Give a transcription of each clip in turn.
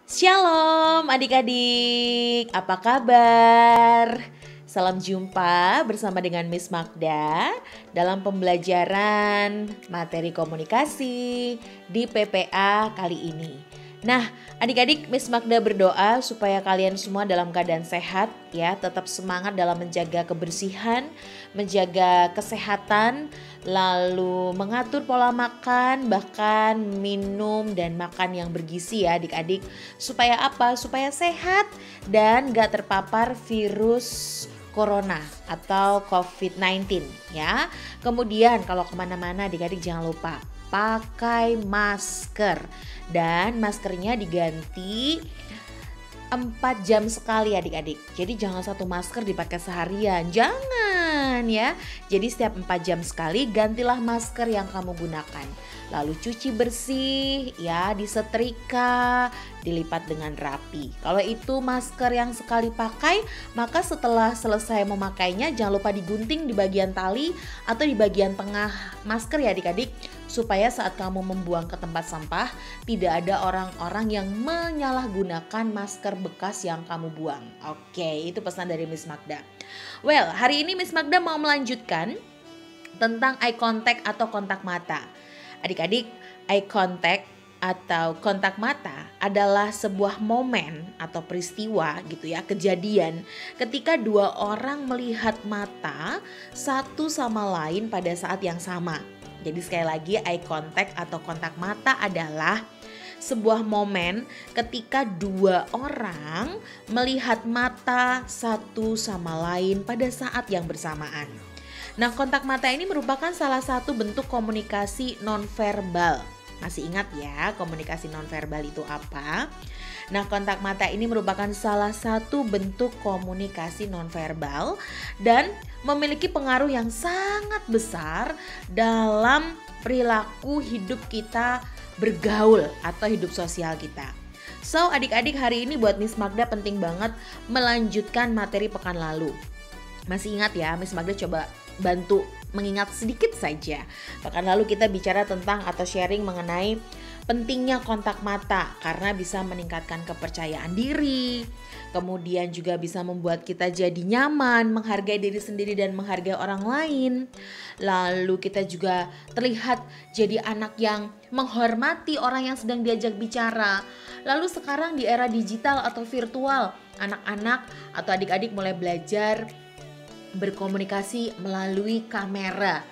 Shalom adik-adik, apa kabar? Salam jumpa bersama dengan Miss Magda dalam pembelajaran materi komunikasi di PPA kali ini. Nah, adik-adik, Miss Magda berdoa supaya kalian semua dalam keadaan sehat ya, tetap semangat dalam menjaga kebersihan, menjaga kesehatan, lalu mengatur pola makan, bahkan minum dan makan yang bergizi ya adik-adik. Supaya apa? Supaya sehat dan gak terpapar virus corona atau COVID-19 ya. Kemudian kalau kemana-mana adik-adik jangan lupa pakai masker. Dan maskernya diganti 4 jam sekali adik-adik. Jadi jangan satu masker dipakai seharian, jangan ya. Jadi setiap 4 jam sekali gantilah masker yang kamu gunakan. Lalu cuci bersih ya, disetrika, dilipat dengan rapi. Kalau itu masker yang sekali pakai, maka setelah selesai memakainya jangan lupa digunting di bagian tali atau di bagian tengah masker ya adik-adik, supaya saat kamu membuang ke tempat sampah tidak ada orang-orang yang menyalahgunakan masker bekas yang kamu buang. Oke, itu pesan dari Miss Magda. Well, hari ini Miss Magda mau melanjutkan tentang eye contact atau kontak mata. Adik-adik, eye contact atau kontak mata adalah sebuah momen atau peristiwa gitu ya, kejadian ketika dua orang melihat mata satu sama lain pada saat yang sama. Jadi sekali lagi, eye contact atau kontak mata adalah sebuah momen ketika dua orang melihat mata satu sama lain pada saat yang bersamaan. Nah, kontak mata ini merupakan salah satu bentuk komunikasi nonverbal. Masih ingat ya komunikasi nonverbal itu apa? Nah, kontak mata ini merupakan salah satu bentuk komunikasi nonverbal dan memiliki pengaruh yang sangat besar dalam perilaku hidup kita bergaul atau hidup sosial kita. So, adik-adik, hari ini buat Miss Magda penting banget melanjutkan materi pekan lalu. Masih ingat ya, Miss Magda coba bantu mengingat sedikit saja. Pekan lalu kita bicara tentang atau sharing mengenai pentingnya kontak mata karena bisa meningkatkan kepercayaan diri. Kemudian juga bisa membuat kita jadi nyaman, menghargai diri sendiri dan menghargai orang lain. Lalu kita juga terlihat jadi anak yang menghormati orang yang sedang diajak bicara. Lalu sekarang di era digital atau virtual, anak-anak atau adik-adik mulai belajar berkomunikasi melalui kamera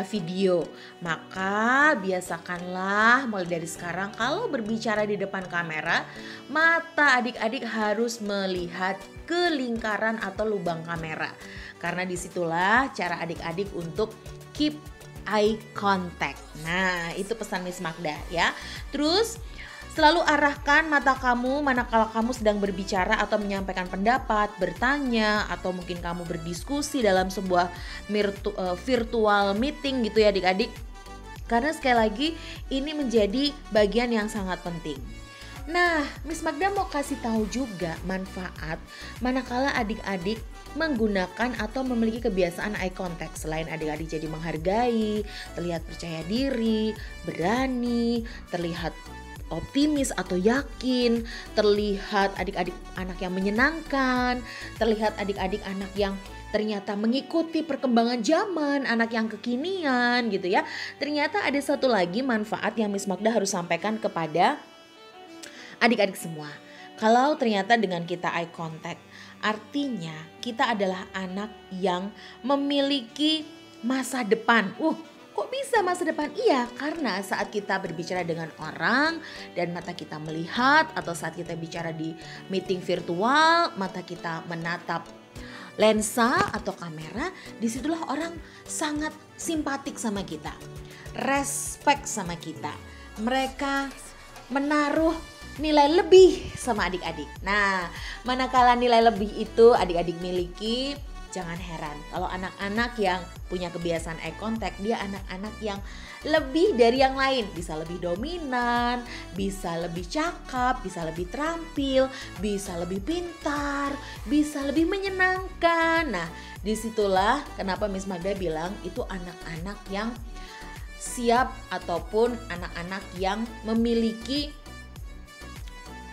video. Maka biasakanlah mulai dari sekarang kalau berbicara di depan kamera, mata adik-adik harus melihat ke lingkaran atau lubang kamera. Karena disitulah cara adik-adik untuk keep eye contact. Nah, itu pesan Miss Magda ya. Terus selalu arahkan mata kamu manakala kamu sedang berbicara atau menyampaikan pendapat, bertanya, atau mungkin kamu berdiskusi dalam sebuah virtual meeting gitu ya adik-adik. Karena sekali lagi ini menjadi bagian yang sangat penting. Nah, Miss Magda mau kasih tahu juga manfaat manakala adik-adik menggunakan atau memiliki kebiasaan eye contact. Selain adik-adik jadi menghargai, terlihat percaya diri, berani, terlihat optimis atau yakin, terlihat adik-adik anak yang menyenangkan, terlihat adik-adik anak yang ternyata mengikuti perkembangan zaman, anak yang kekinian gitu ya. Ternyata ada satu lagi manfaat yang Miss Magda harus sampaikan kepada adik-adik semua. Kalau ternyata dengan kita eye contact, artinya kita adalah anak yang memiliki masa depan. Kok bisa masa depan? Iya, karena saat kita berbicara dengan orang dan mata kita melihat, atau saat kita bicara di meeting virtual, mata kita menatap lensa atau kamera, disitulah orang sangat simpatik sama kita, respect sama kita. Mereka menaruh nilai lebih sama adik-adik. Nah, manakala nilai lebih itu adik-adik miliki, jangan heran kalau anak-anak yang punya kebiasaan eye contact, dia anak-anak yang lebih dari yang lain. Bisa lebih dominan, bisa lebih cakap, bisa lebih terampil, bisa lebih pintar, bisa lebih menyenangkan. Nah, disitulah kenapa Miss Magda bilang itu anak-anak yang siap ataupun anak-anak yang memiliki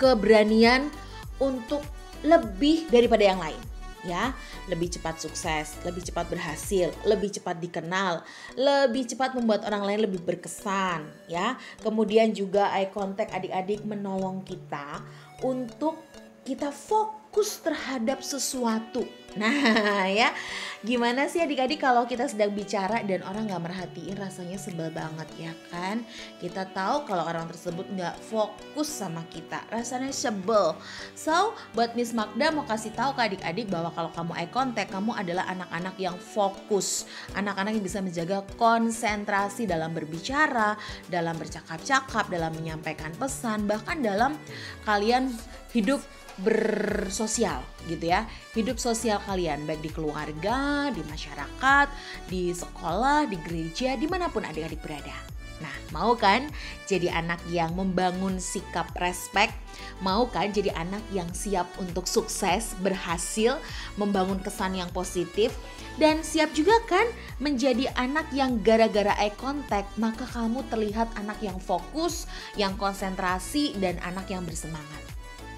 keberanian untuk lebih daripada yang lain. Ya, lebih cepat sukses, lebih cepat berhasil, lebih cepat dikenal, lebih cepat membuat orang lain lebih berkesan, ya. Kemudian juga eye contact adik-adik menolong kita untuk kita fokus terhadap sesuatu. Nah ya, gimana sih adik-adik kalau kita sedang bicara dan orang gak merhatiin, rasanya sebel banget ya kan. Kita tahu kalau orang tersebut gak fokus sama kita, rasanya sebel. So buat Miss Magda mau kasih tahu ke adik-adik bahwa kalau kamu eye contact, kamu adalah anak-anak yang fokus, anak-anak yang bisa menjaga konsentrasi dalam berbicara, dalam bercakap-cakap, dalam menyampaikan pesan, bahkan dalam kalian hidup bersosial gitu ya. Hidup sosial kalian baik di keluarga, di masyarakat, di sekolah, di gereja, dimanapun adik-adik berada. Nah, mau kan jadi anak yang membangun sikap respek? Mau kan jadi anak yang siap untuk sukses, berhasil, membangun kesan yang positif? Dan siap juga kan menjadi anak yang gara-gara eye contact, maka kamu terlihat anak yang fokus, yang konsentrasi, dan anak yang bersemangat.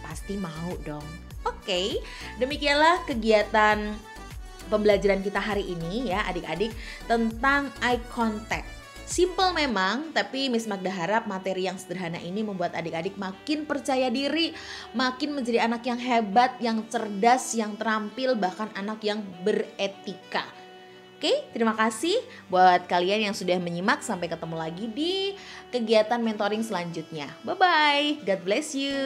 Pasti mau dong. Oke, demikianlah kegiatan pembelajaran kita hari ini ya adik-adik tentang eye contact. Simple memang, tapi Miss Magda harap materi yang sederhana ini membuat adik-adik makin percaya diri, makin menjadi anak yang hebat, yang cerdas, yang terampil, bahkan anak yang beretika. Oke, terima kasih buat kalian yang sudah menyimak. Sampai ketemu lagi di kegiatan mentoring selanjutnya. Bye-bye, God bless you.